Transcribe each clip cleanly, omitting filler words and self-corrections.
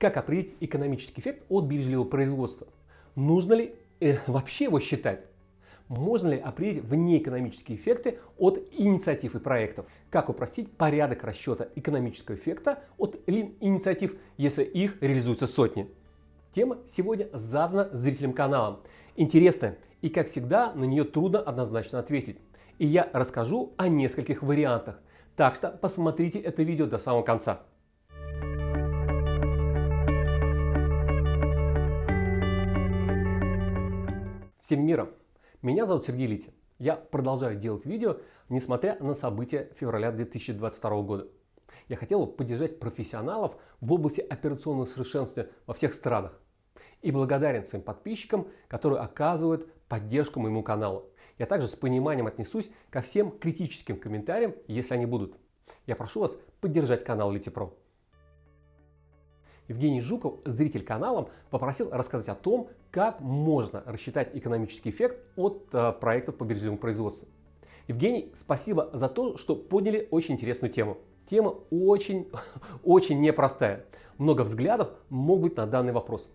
Как определить экономический эффект от бережливого производства? Нужно ли вообще его считать? Можно ли определить внеэкономические эффекты от инициатив и проектов? Как упростить порядок расчета экономического эффекта от инициатив, если их реализуются сотни? Тема сегодня задана зрителям канала. Интересная и, как всегда, на нее трудно однозначно ответить. И я расскажу о нескольких вариантах. Так что посмотрите это видео до самого конца. Всем миром! Меня зовут Сергей Литин. Я продолжаю делать видео, несмотря на события февраля 2022 года. Я хотел бы поддержать профессионалов в области операционного совершенствования во всех странах. И благодарен своим подписчикам, которые оказывают поддержку моему каналу. Я также с пониманием отнесусь ко всем критическим комментариям, если они будут. Я прошу вас поддержать канал LitiPro. Евгений Жуков, зритель канала, попросил рассказать о том, как можно рассчитать экономический эффект от проектов по бережливому производству. Евгений, спасибо за то, что подняли очень интересную тему. Тема очень непростая. Много взглядов могут быть на данный вопрос.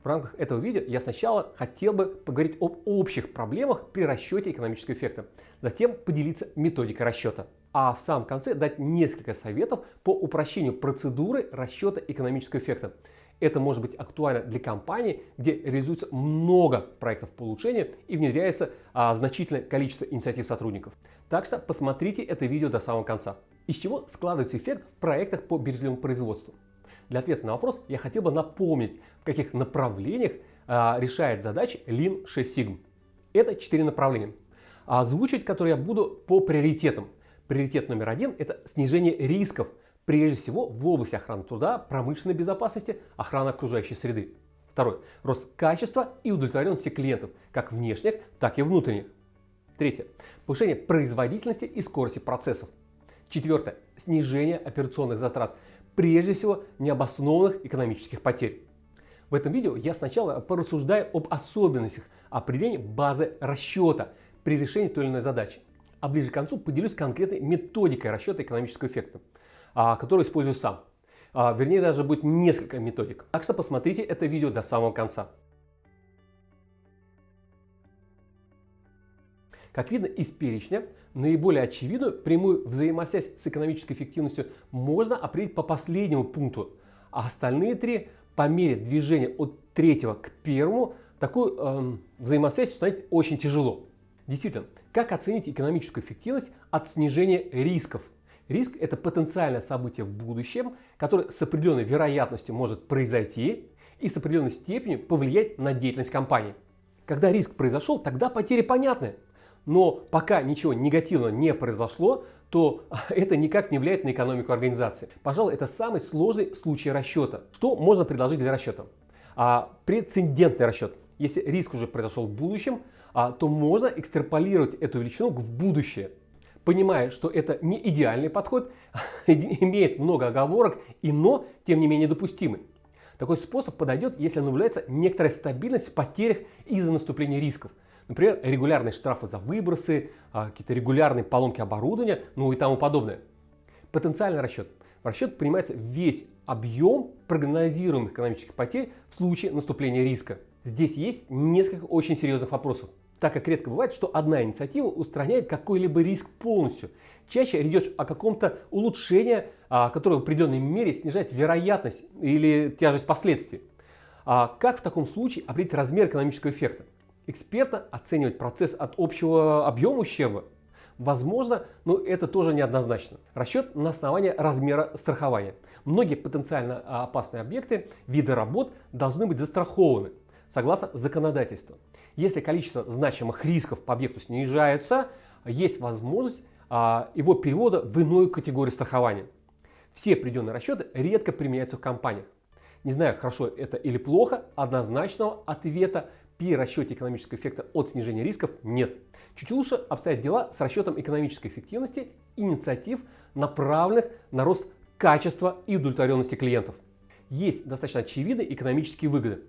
В рамках этого видео я сначала хотел бы поговорить об общих проблемах при расчете экономического эффекта, затем поделиться методикой расчета, а в самом конце дать несколько советов по упрощению процедуры расчета экономического эффекта. Это может быть актуально для компаний, где реализуется много проектов по улучшению и внедряется значительное количество инициатив сотрудников. Так что посмотрите это видео до самого конца. Из чего складывается эффект в проектах по бережливому производству? Для ответа на вопрос я хотел бы напомнить, в каких направлениях решает задачи Lean 6 Sigma. Это 4 направления, озвучивать которые я буду по приоритетам. Приоритет номер 1 – это снижение рисков, прежде всего в области охраны труда, промышленной безопасности, охраны окружающей среды. Второй – рост качества и удовлетворенности клиентов, как внешних, так и внутренних. Третье – повышение производительности и скорости процессов. Четвертое – снижение операционных затрат, прежде всего необоснованных экономических потерь. В этом видео я сначала порассуждаю об особенностях определения базы расчета при решении той или иной задачи, а ближе к концу поделюсь конкретной методикой расчета экономического эффекта, которую использую сам. Вернее, даже будет несколько методик. Так что посмотрите это видео до самого конца. Как видно из перечня, наиболее очевидную прямую взаимосвязь с экономической эффективностью можно определить по последнему пункту, а остальные три по мере движения от третьего к первому такую взаимосвязь установить очень тяжело. Действительно, как оценить экономическую эффективность от снижения рисков? Риск – это потенциальное событие в будущем, которое с определенной вероятностью может произойти и с определенной степенью повлиять на деятельность компании. Когда риск произошел, тогда потери понятны. Но пока ничего негативного не произошло, то это никак не влияет на экономику организации. Пожалуй, это самый сложный случай расчета. Что можно предложить для расчета? Прецедентный расчет. Если риск уже произошел в будущем, то можно экстраполировать эту величину в будущее. Понимая, что это не идеальный подход, имеет много оговорок, но тем не менее допустимый. Такой способ подойдет, если наблюдается некоторая стабильность в потерях из-за наступления рисков. Например, регулярные штрафы за выбросы, какие-то регулярные поломки оборудования, и тому подобное. Потенциальный расчет. В расчет принимается весь объем прогнозируемых экономических потерь в случае наступления риска. Здесь есть несколько очень серьезных вопросов, так как редко бывает, что одна инициатива устраняет какой-либо риск полностью. Чаще речь о каком-то улучшении, которое в определенной мере снижает вероятность или тяжесть последствий. Как в таком случае определить размер экономического эффекта? Экспертно оценивать процесс от общего объема ущерба? Возможно, но это тоже неоднозначно. Расчет на основании размера страхования. Многие потенциально опасные объекты, виды работ должны быть застрахованы согласно законодательству. Если количество значимых рисков по объекту снижается, есть возможность его перевода в иную категорию страхования. Все приведенные расчеты редко применяются в компаниях. Не знаю, хорошо это или плохо, однозначного ответа при расчете экономического эффекта от снижения рисков нет. Чуть лучше обстоят дела с расчетом экономической эффективности инициатив, направленных на рост качества и удовлетворенности клиентов. Есть достаточно очевидные экономические выгоды.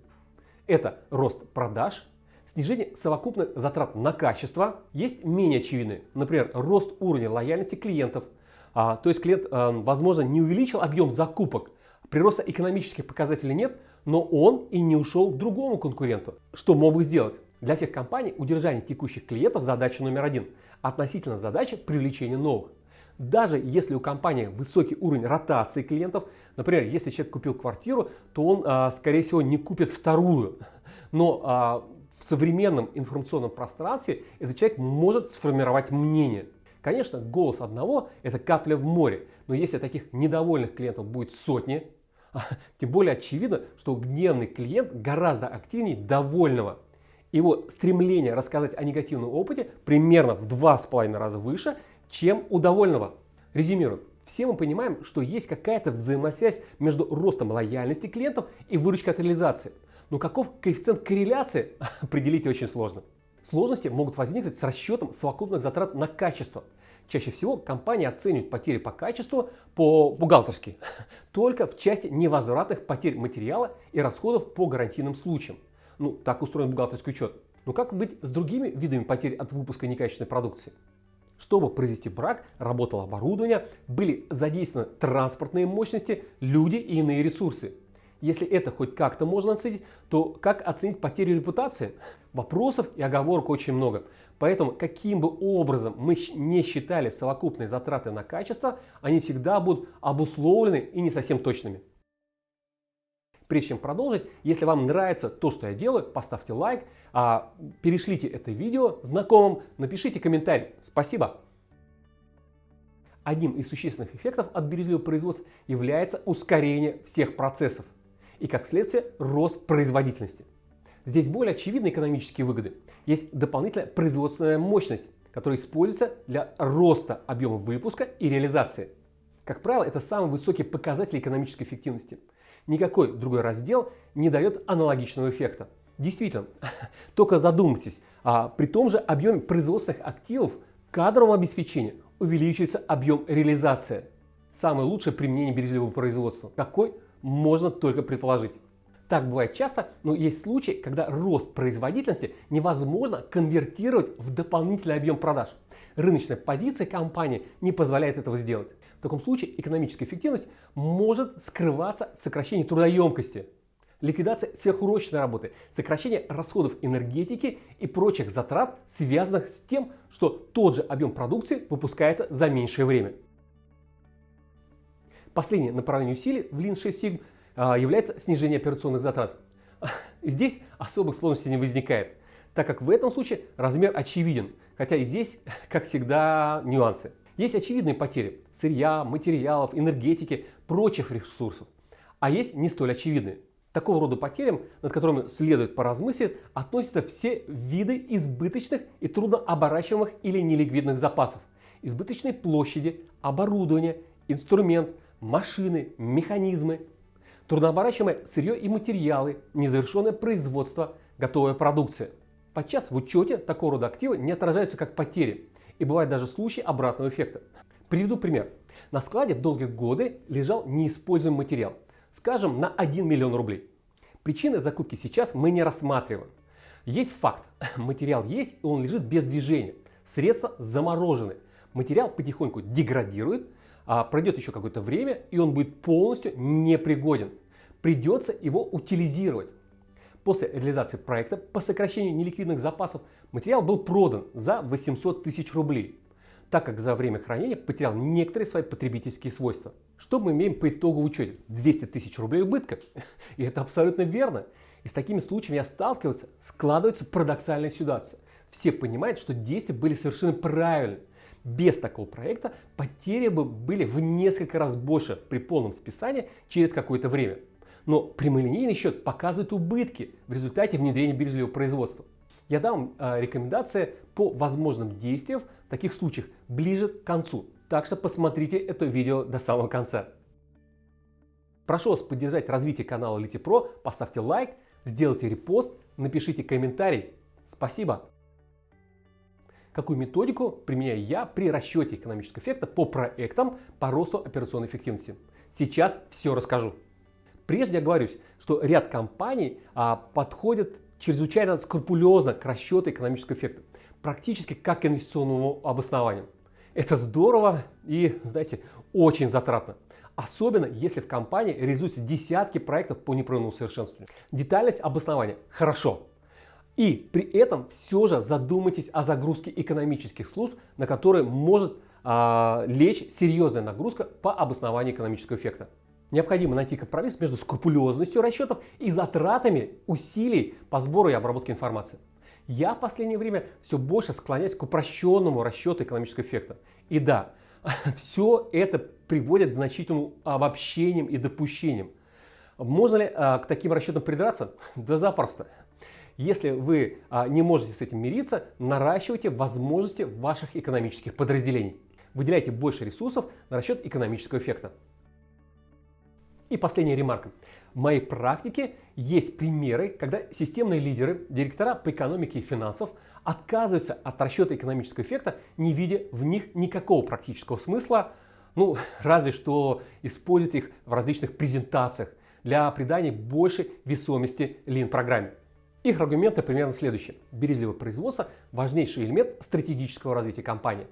Это рост продаж, снижение совокупных затрат на качество. Есть менее очевидные, например, рост уровня лояльности клиентов. То есть клиент, возможно, не увеличил объем закупок, Прироста экономических показателей нет, но он и не ушел к другому конкуренту. Что мог бы сделать? Для всех компаний удержание текущих клиентов задача номер один, относительно задачи привлечения новых. Даже если у компании высокий уровень ротации клиентов, например, если человек купил квартиру, то он, скорее всего, не купит вторую. Но в современном информационном пространстве этот человек может сформировать мнение. Конечно, голос одного – это капля в море, но если таких недовольных клиентов будет сотни, тем более очевидно, что гневный клиент гораздо активнее довольного. Его стремление рассказать о негативном опыте примерно в 2,5 раза выше, чем у довольного. Резюмируем. Все мы понимаем, что есть какая-то взаимосвязь между ростом лояльности клиентов и выручкой от реализации. Но каков коэффициент корреляции, определить очень сложно. Сложности могут возникнуть с расчетом совокупных затрат на качество. Чаще всего компании оценивают потери по качеству по-бухгалтерски, только в части невозвратных потерь материала и расходов по гарантийным случаям. Так устроен бухгалтерский учет. Но как быть с другими видами потерь от выпуска некачественной продукции? Чтобы произвести брак, работало оборудование, были задействованы транспортные мощности, люди и иные ресурсы. Если это хоть как-то можно оценить, то как оценить потерю репутации? Вопросов и оговорок очень много. Поэтому, каким бы образом мы не считали совокупные затраты на качество, они всегда будут обусловлены и не совсем точными. Прежде чем продолжить, если вам нравится то, что я делаю, поставьте лайк, перешлите это видео знакомым, напишите комментарий. Спасибо! Одним из существенных эффектов от бережливого производства является ускорение всех процессов и, как следствие, рост производительности. Здесь более очевидны экономические выгоды. Есть дополнительная производственная мощность, которая используется для роста объема выпуска и реализации. Как правило, это самый высокий показатель экономической эффективности. Никакой другой раздел не дает аналогичного эффекта. Действительно, только задумайтесь, при том же объеме производственных активов кадрового обеспечения увеличивается объем реализации. Самое лучшее применение бережливого производства. Какой можно только предположить. Так бывает часто, но есть случаи, когда рост производительности невозможно конвертировать в дополнительный объем продаж. Рыночная позиция компании не позволяет этого сделать. В таком случае экономическая эффективность может скрываться в сокращении трудоемкости, ликвидации сверхурочной работы, сокращении расходов энергетики и прочих затрат, связанных с тем, что тот же объем продукции выпускается за меньшее время. Последнее направление усилий в Lean 6 Sigma является снижение операционных затрат. Здесь особых сложностей не возникает, так как в этом случае размер очевиден, хотя и здесь, как всегда, нюансы. Есть очевидные потери сырья, материалов, энергетики, прочих ресурсов, а есть не столь очевидные. Такого рода потерям, над которыми следует поразмыслить, относятся все виды избыточных и труднооборачиваемых или неликвидных запасов, избыточной площади, оборудования, инструмент, машины, механизмы, труднооборачиваемое сырье и материалы, незавершенное производство, готовая продукция. Подчас в учете такого рода активы не отражаются как потери, и бывают даже случаи обратного эффекта. Приведу пример. На складе долгие годы лежал неиспользуемый материал, скажем, на 1 миллион рублей. Причины закупки сейчас мы не рассматриваем. Есть факт. Материал есть, и он лежит без движения. Средства заморожены. Материал потихоньку деградирует, пройдет еще какое-то время, и он будет полностью непригоден. Придется его утилизировать. После реализации проекта по сокращению неликвидных запасов материал был продан за 800 тысяч рублей, так как за время хранения потерял некоторые свои потребительские свойства. Что мы имеем по итогу в учете? 200 тысяч рублей убытка. И это абсолютно верно. И с такими случаями я сталкивался, складывается парадоксальная ситуация. Все понимают, что действия были совершенно правильны. Без такого проекта потери бы были в несколько раз больше при полном списании через какое-то время. Но прямолинейный счет показывает убытки в результате внедрения бережливого производства. Я дам рекомендации по возможным действиям в таких случаях ближе к концу. Так что посмотрите это видео до самого конца. Прошу вас поддержать развитие канала LitiPro, поставьте лайк, сделайте репост, напишите комментарий. Спасибо! Какую методику применяю я при расчете экономического эффекта по проектам по росту операционной эффективности? Сейчас все расскажу. Прежде я оговорюсь, что ряд компаний подходит чрезвычайно скрупулезно к расчету экономического эффекта, практически как к инвестиционному обоснованию. Это здорово и, знаете, очень затратно. особенно если в компании реализуются десятки проектов по непрерывному совершенствованию. Детальность обоснования – хорошо. И при этом все же задумайтесь о загрузке экономических служб, на которые может лечь серьезная нагрузка по обоснованию экономического эффекта. Необходимо найти компромисс между скрупулезностью расчетов и затратами усилий по сбору и обработке информации. Я в последнее время все больше склоняюсь к упрощенному расчету экономического эффекта. И да, все это приводит к значительным обобщениям и допущениям. Можно ли к таким расчетам придраться? Да запросто. Если вы не можете с этим мириться, наращивайте возможности ваших экономических подразделений. Выделяйте больше ресурсов на расчет экономического эффекта. И последняя ремарка. В моей практике есть примеры, когда системные лидеры, директора по экономике и финансов отказываются от расчета экономического эффекта, не видя в них никакого практического смысла, разве что используют их в различных презентациях для придания большей весомости Lean-программе. Их аргументы примерно следующие. Бережливое производство – важнейший элемент стратегического развития компании.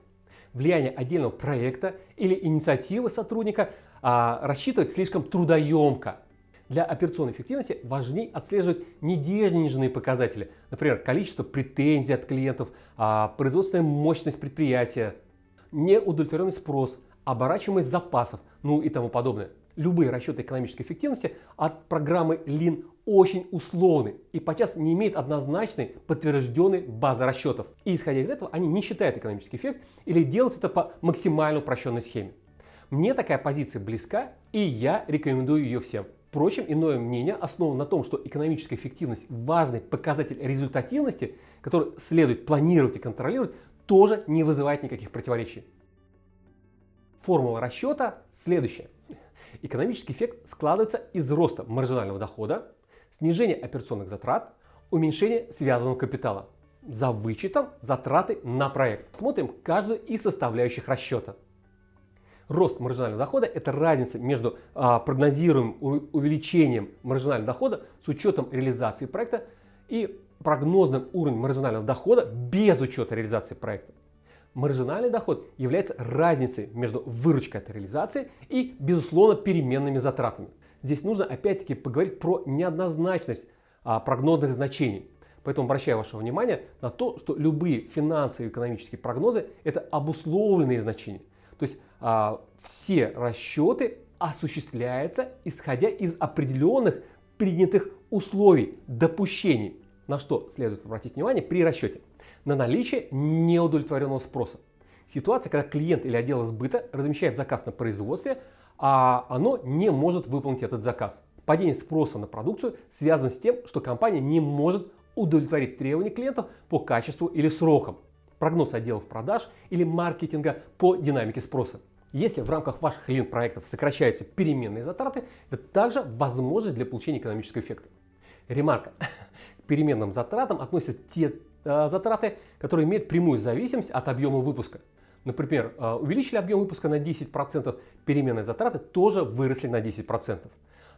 Влияние отдельного проекта или инициативы сотрудника рассчитывать слишком трудоемко. Для операционной эффективности важнее отслеживать не денежные показатели, например, количество претензий от клиентов, производственная мощность предприятия, неудовлетворенный спрос, оборачиваемость запасов, и тому подобное. Любые расчеты экономической эффективности от программы Lean очень условны и подчас не имеют однозначной подтвержденной базы расчетов. И исходя из этого, они не считают экономический эффект или делают это по максимально упрощенной схеме. Мне такая позиция близка, и я рекомендую ее всем. Впрочем, иное мнение основано на том, что экономическая эффективность – важный показатель результативности, который следует планировать и контролировать, тоже не вызывает никаких противоречий. Формула расчета следующая. Экономический эффект складывается из роста маржинального дохода, снижения операционных затрат, уменьшения связанного капитала за вычетом затраты на проект. Смотрим каждую из составляющих расчета. Рост маржинального дохода – это разница между прогнозируемым увеличением маржинального дохода с учетом реализации проекта и прогнозным уровнем маржинального дохода без учета реализации проекта. Маржинальный доход является разницей между выручкой от реализации и, безусловно, переменными затратами. Здесь нужно опять-таки поговорить про неоднозначность прогнозных значений. Поэтому обращаю ваше внимание на то, что любые финансовые и экономические прогнозы – это обусловленные значения. То есть все расчеты осуществляются исходя из определенных принятых условий, допущений. На что следует обратить внимание при расчете? На наличие неудовлетворенного спроса. Ситуация, когда клиент или отдел сбыта размещает заказ на производстве, а оно не может выполнить этот заказ. Падение спроса на продукцию связано с тем, что компания не может удовлетворить требования клиентов по качеству или срокам. Прогноз отделов продаж или маркетинга по динамике спроса. Если в рамках ваших Lean-проектов сокращаются переменные затраты, это также возможность для получения экономического эффекта. Ремарка. К переменным затратам относятся те затраты, которые имеют прямую зависимость от объема выпуска. Например, увеличили объем выпуска на 10%, переменные затраты тоже выросли на 10%.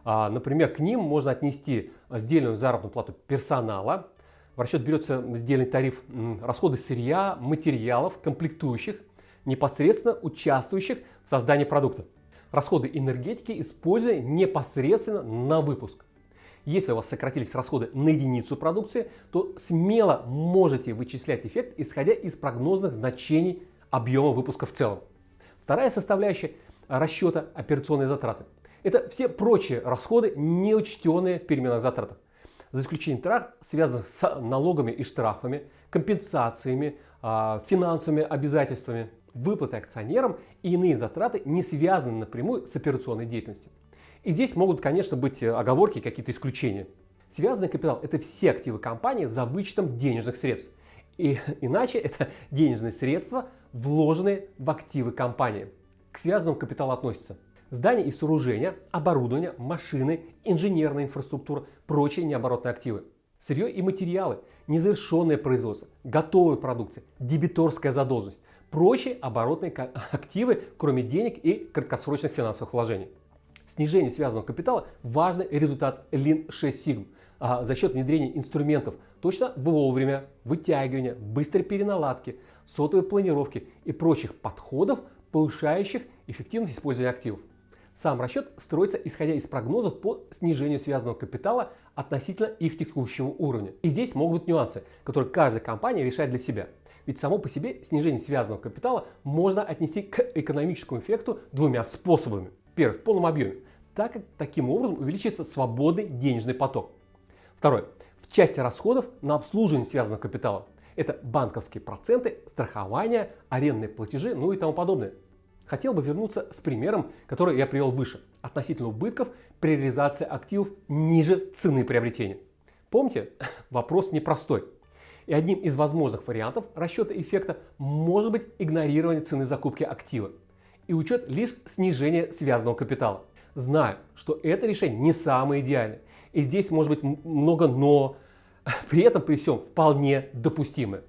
Например, к ним можно отнести сдельную заработную плату персонала. В расчет берется сдельный тариф расходы сырья, материалов, комплектующих, непосредственно участвующих в создании продукта. Расходы энергетики, используя непосредственно на выпуск. Если у вас сократились расходы на единицу продукции, то смело можете вычислять эффект, исходя из прогнозных значений объема выпуска в целом. Вторая составляющая расчета – операционные затраты. Это все прочие расходы, не учтенные в переменных затратах. За исключением трат, связанных с налогами и штрафами, компенсациями, финансовыми обязательствами, выплаты акционерам и иные затраты, не связаны напрямую с операционной деятельностью. И здесь могут, конечно, быть оговорки, какие-то исключения. Связанный капитал – это все активы компании за вычетом денежных средств. И иначе это денежные средства, вложенные в активы компании. К связанному капиталу относятся здания и сооружения, оборудование, машины, инженерная инфраструктура, прочие необоротные активы. Сырье и материалы, незавершенное производство, готовая продукция, дебиторская задолженность, прочие оборотные активы, кроме денег и краткосрочных финансовых вложений. Снижение связанного капитала – важный результат Lean 6 Sigma за счет внедрения инструментов точно вовремя, вытягивания, быстрой переналадки, сотовой планировки и прочих подходов, повышающих эффективность использования активов. Сам расчет строится исходя из прогнозов по снижению связанного капитала относительно их текущего уровня. И здесь могут быть нюансы, которые каждая компания решает для себя. Ведь само по себе снижение связанного капитала можно отнести к экономическому эффекту двумя способами. Первый – в полном объеме, так как таким образом увеличится свободный денежный поток. Второй – в части расходов на обслуживание связанного капитала. Это банковские проценты, страхование, арендные платежи, ну и тому подобное. Хотел бы вернуться с примером, который я привел выше, относительно убытков при реализации активов ниже цены приобретения. Помните, вопрос непростой. И одним из возможных вариантов расчета эффекта может быть игнорирование цены закупки актива и учет лишь снижения связанного капитала. Знаю, что это решение не самое идеальное, и здесь может быть много «но», при этом при всем вполне допустимое.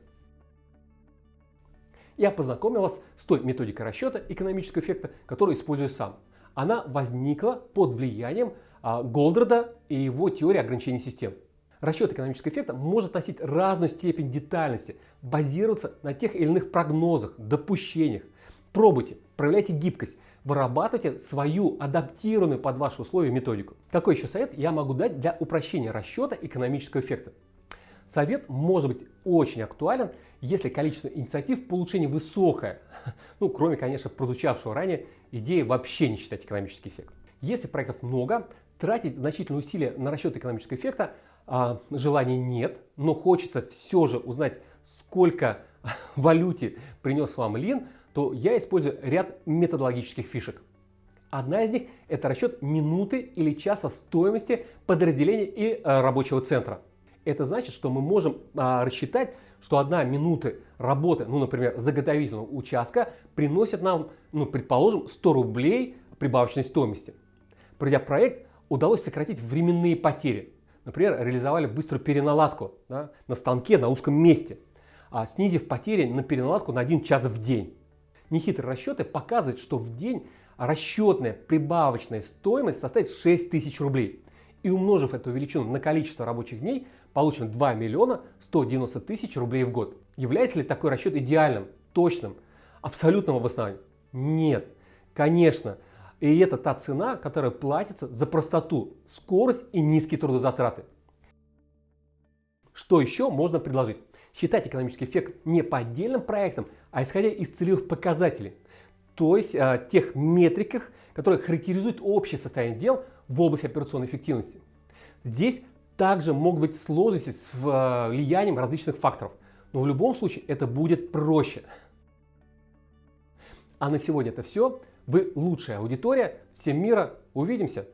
Я познакомил вас с той методикой расчета экономического эффекта, которую использую сам. Она возникла под влиянием Голдрада и его теории ограничений систем. Расчет экономического эффекта может носить разную степень детальности, базироваться на тех или иных прогнозах, допущениях. Пробуйте, проявляйте гибкость, вырабатывайте свою адаптированную под ваши условия методику. Какой еще совет я могу дать для упрощения расчета экономического эффекта? Совет может быть очень актуален, если количество инициатив по улучшению высокое. Ну, кроме, конечно, прозвучавшего ранее идеи вообще не считать экономический эффект. Если проектов много, тратить значительные усилия на расчет экономического эффекта желания нет, но хочется все же узнать, сколько в валюте принес вам Lean, то я использую ряд методологических фишек. Одна из них – это расчет минуты или часа стоимости подразделения и рабочего центра. Это значит, что мы можем рассчитать, что 1 минута работы, ну, например, заготовительного участка, приносит нам, ну, предположим, 100 рублей прибавочной стоимости. Пройдя проект, удалось сократить временные потери. Например, реализовали быструю переналадку, да, на станке на узком месте, снизив потери на переналадку на 1 час в день. Нехитрые расчеты показывают, что в день расчетная прибавочная стоимость составит 6000 рублей. И умножив эту величину на количество рабочих дней, получим 2 миллиона 190 тысяч рублей в год. Является ли такой расчет идеальным, точным, абсолютным обоснованием? Нет, конечно. И это та цена, которая платится за простоту, скорость и низкие трудозатраты. Что еще можно предложить? Считать экономический эффект не по отдельным проектам, а исходя из целевых показателей. То есть тех метриках, которые характеризуют общее состояние дел в области операционной эффективности. Здесь также могут быть сложности с влиянием различных факторов. Но в любом случае это будет проще. А на сегодня это все. Вы лучшая аудитория. Всем мира. Увидимся.